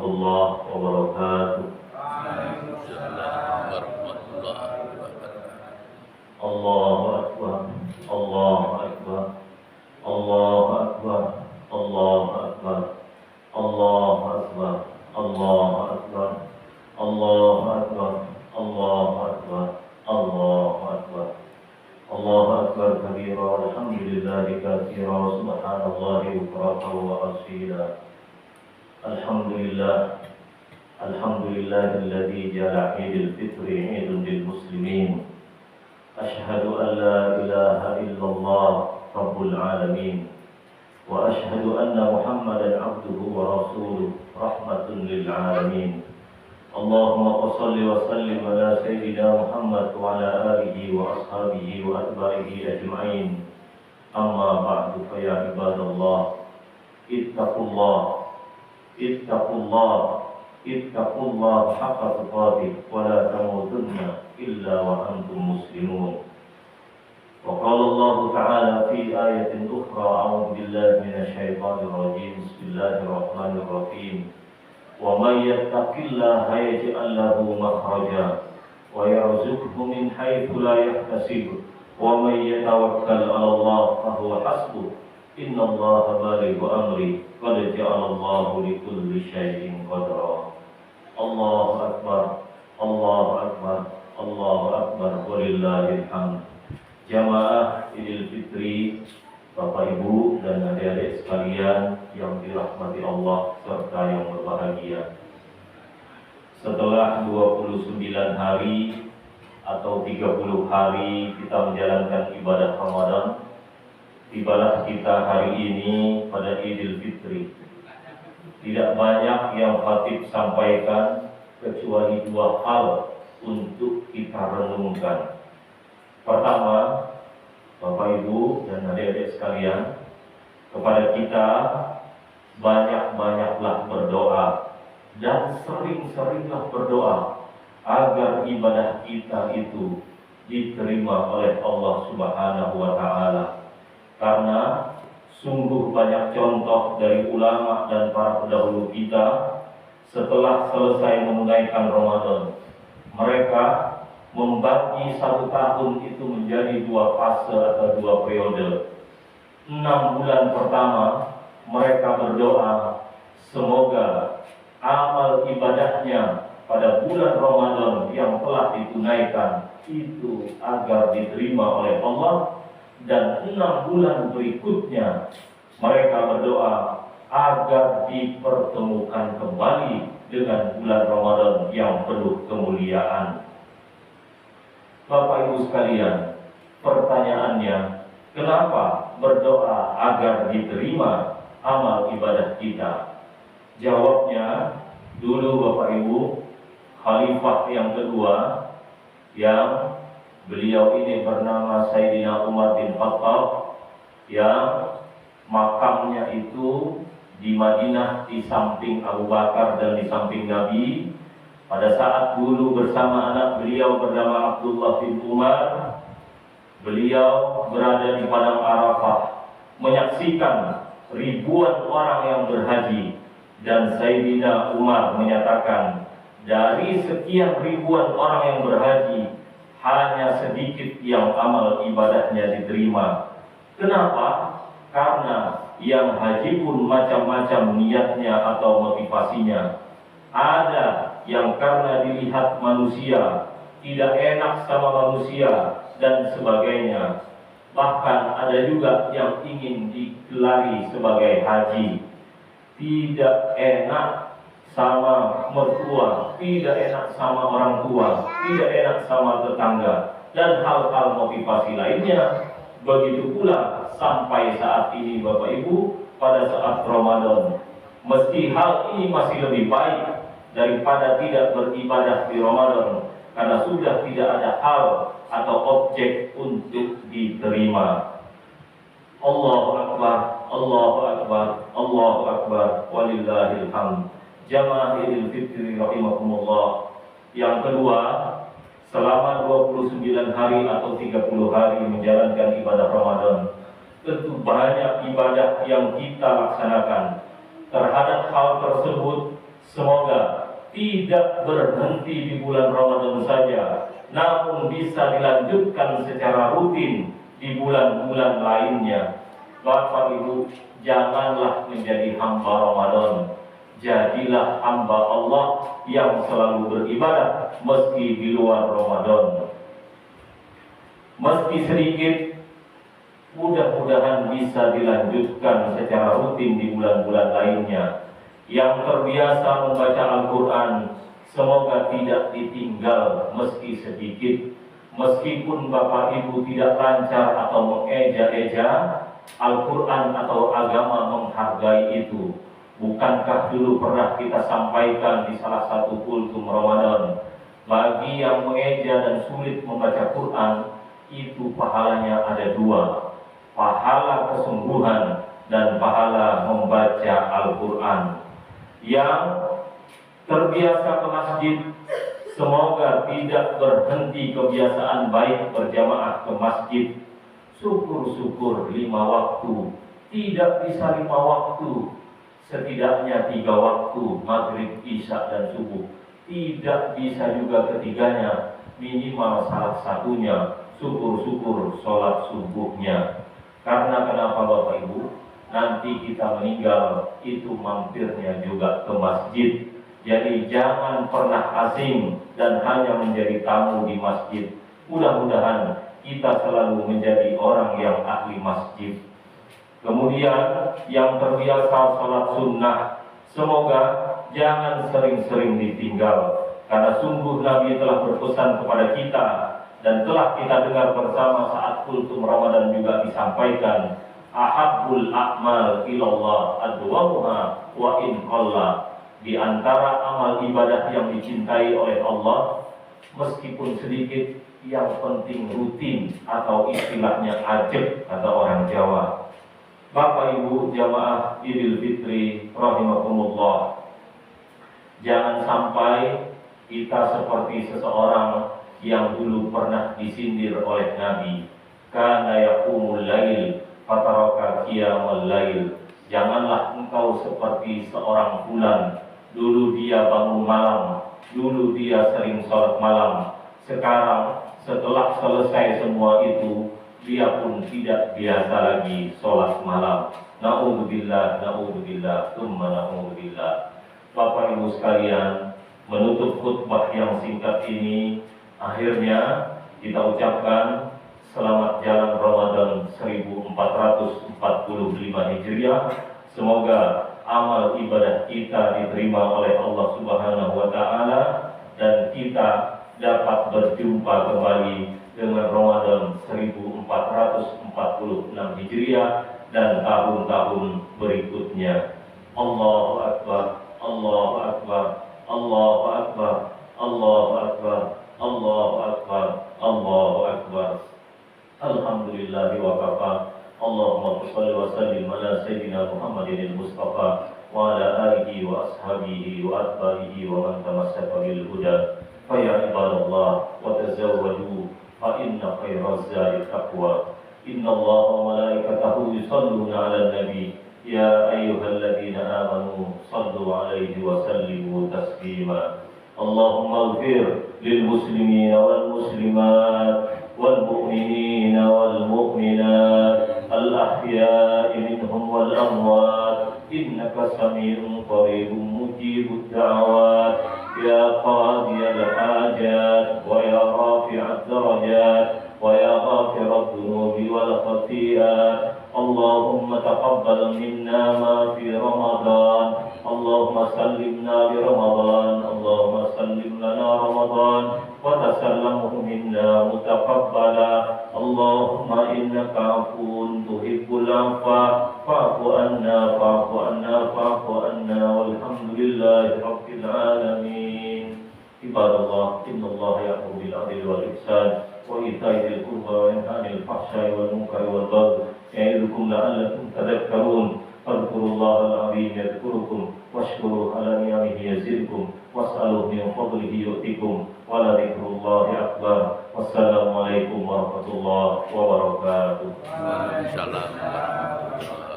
warahmatullahi wabarakatuh. Waalaikumsalam warahmatullahi wabarakatuh. Allahu Akbar, Allahu Akbar, Allahu Akbar, Allahu Akbar, Allahu Akbar, Allahu Akbar, Allahu Akbar, Allahu Akbar, Allahu Akbar, Allahu Akbar kabira, alhamdulillahi katsira, subhanallahi bukratan wa asila. Alhamdulillah, alhamdulillahilladzi ja'ala Idul Fitri 'idun lil muslimin. Asyhadu an la ilaha illallah rabbul alamin wa asyhadu anna Muhammadan 'abduhu wa rasuluh rahmatun lil alamin. Allahumma shalli wa sallim ala sayyidina Muhammad wa ala alihi wa ashabihi wa atba'ihi ajma'in. Amma ba'du, fa ya ibadallah, ittaqullah ittaqullah haqqa tuqatih wa la tamutunna illa wa antum muslimun. Wa qala Allah ta'ala fi ayatin ukhra, a'udzu billahi minasy syaithanir rajim. Bismillahirrahmanirrahim. Wa may yattaqillaha yaj'al lahu makhraja wa yarzuqhu min haitsu la yahtasib wa may yatawakkal 'ala Allah fa huwa hasbuh. Innallaha balighu amri qad ja'alallahu likulli syai'in qadra. Allahu akbar, Allahu akbar, Allahu akbar, walillahil hamd. Jamaah Idul Fitri, Bapak Ibu dan adik-adik sekalian yang dirahmati Allah serta yang berbahagia. Setelah 29 hari atau 30 hari kita menjalankan ibadah Ramadan, tibalah kita hari ini pada Idul Fitri. Tidak banyak yang khatib sampaikan kecuali dua hal untuk kita renungkan. Pertama, Bapak Ibu dan adik-adik sekalian, kepada kita banyak-banyaklah berdoa dan sering-seringlah berdoa agar ibadah kita itu diterima oleh Allah Subhanahu wa Ta'ala. Karena sungguh banyak contoh dari ulama dan para pendahulu kita, setelah selesai menunaikan Ramadan, mereka membagi satu tahun itu menjadi dua fase atau dua periode. 6 bulan pertama mereka berdoa semoga amal ibadahnya pada bulan Ramadan yang telah ditunaikan itu agar diterima oleh Allah. Dan 6 bulan berikutnya mereka berdoa agar dipertemukan kembali dengan bulan Ramadan yang penuh kemuliaan. Bapak Ibu sekalian, pertanyaannya, kenapa berdoa agar diterima amal ibadah kita? Jawabnya, dulu Bapak Ibu, khalifah yang kedua yang beliau ini bernama Sayyidina Umar bin Khattab, yang makamnya itu di Madinah di samping Abu Bakar dan di samping Nabi. Pada saat dulu bersama anak beliau bernama Abdullah bin Umar, beliau berada di padang Arafah menyaksikan ribuan orang yang berhaji, dan Sayyidina Umar menyatakan dari sekian ribuan orang yang berhaji hanya sedikit yang amal ibadahnya diterima. Kenapa? Karena yang haji pun macam-macam niatnya atau motivasinya. Ada yang karena dilihat manusia, tidak enak sama manusia dan sebagainya. Bahkan ada juga yang ingin digelari sebagai haji, tidak enak sama mertua, tidak enak sama orang tua, tidak enak sama tetangga, dan hal-hal motivasi lainnya. Begitu pula sampai saat ini Bapak Ibu, pada saat Ramadan, meski hal ini masih lebih baik daripada tidak beribadah di Ramadan, karena sudah tidak ada hal atau objek untuk diterima. Allahu Akbar, Allahu Akbar, Allahu Akbar, walillahil hamd. Jamaah Idul Fitri rahimakumullah. Yang kedua, selama 29 hari atau 30 hari menjalankan ibadah Ramadan, tentu banyak ibadah yang kita laksanakan. Terhadap hal tersebut Semoga tidak berhenti di bulan Ramadan saja, namun bisa dilanjutkan secara rutin di bulan-bulan lainnya. Bapak Ibu, janganlah menjadi hamba Ramadan. Jadilah hamba Allah yang selalu beribadah meski di luar Ramadan. Meski sedikit, mudah-mudahan bisa dilanjutkan secara rutin di bulan-bulan lainnya. Yang terbiasa membaca Al-Quran, semoga tidak ditinggal meski sedikit. Meskipun Bapak Ibu tidak lancar atau mengeja-eja, Al-Quran atau agama menghargai itu. Bukankah dulu pernah kita sampaikan di salah satu kultum Ramadan, bagi yang mengeja dan sulit membaca Quran, itu pahalanya ada dua, pahala kesungguhan dan pahala membaca Al-Quran. Yang terbiasa ke masjid, semoga tidak berhenti kebiasaan baik berjamaah ke masjid. Syukur-syukur 5 waktu, tidak bisa 5 waktu, setidaknya 3 waktu, maghrib, isya dan subuh. Tidak bisa juga ketiganya, minimal salah satunya, syukur-syukur sholat subuhnya. Karena kenapa Bapak Ibu? Nanti kita meninggal, itu mampirnya juga ke masjid. Jadi jangan pernah asing dan hanya menjadi tamu di masjid. Mudah-mudahan kita selalu menjadi orang yang ahli masjid. Kemudian yang terbiasa sholat sunnah, semoga jangan sering-sering ditinggal. Karena sungguh Nabi telah berpesan kepada kita, dan telah kita dengar bersama saat kultum Ramadan juga disampaikan, ahabbul a'mal ilallah adwamuha wa in qalla. Di antara amal ibadah yang dicintai oleh Allah, meskipun sedikit, yang penting rutin, atau istilahnya ajeb kata orang Jawa. Bapak Ibu jamaah Idul Fitri rahimakumullah, jangan sampai kita seperti seseorang yang dulu pernah disindir oleh Nabi, kana yaqumul lail fataraka qiyamal lail. Janganlah engkau seperti seorang fulan, dulu dia bangun malam, dulu dia sering sholat malam, sekarang setelah selesai semua itu, dia pun tidak biasa lagi sholat malam. Na'udzubillah, na'udzubillah, tsumma na'udzubillah. Bapak Ibu sekalian, menutup khutbah yang singkat ini, akhirnya kita ucapkan selamat jalan Ramadan 1445 Hijriah. Semoga amal ibadah kita diterima oleh Allah Subhanahu wa Ta'ala, dan kita dapat berjumpa kembali dengan Ramadan 1446 Hijriah dan tahun-tahun berikutnya. Allahu Akbar, Allahu Akbar, Allahu Akbar, Allahu Akbar, Allahu Akbar, Allahu Akbar. Alhamdulillahi wa kafa. Allahumma shalli wa sallim ala sayyidina Muhammadin al-Mustafa wa ala alihi wa ashabihi wa atba'ihi wa man tamassaka bil huda. Fa ya ibadallah wa tazawwaju fa inna khairaz zadi taqwa. Inna Allaha wa malaikatahu yusalluna 'alan nabi ya ayyuhalladzina amanu sallu 'alaihi wa sallimu taslima. Allahumma ighfir lil muslimina wal muslimat والمؤمنين والمؤمنات الأحياء منهم والأموات إنك سميع قريب مجيب الدعوات يا قاضي الحاجات ويا رافع الدرجات ويا غافر الذنوب والخطيئات. اللهم تقبل منا ما في رمضان. اللهم سلمنا لرمضان. اللهم سلم لنا رمضان وتسلمه منا متقبلا. اللهم إنك عفو تحب العفو فاعف عنا فاعف عنا فاعف عنا والحمد لله رب العالمين. عباد الله إن الله يأمر بالعدل والإحسان وإيتاء ذي القربى وينهى عن الفحشاء والمنكر والبغي يعظكم لعلكم تذكرون. فاذكروا الله العظيم يذكركم واشكروا على نعمه يزدكم واسألوه من فضله يؤتكم ولذكر الله أكبر. والسلام عليكم ورحمة الله وبركاته. Waalaikumsalam.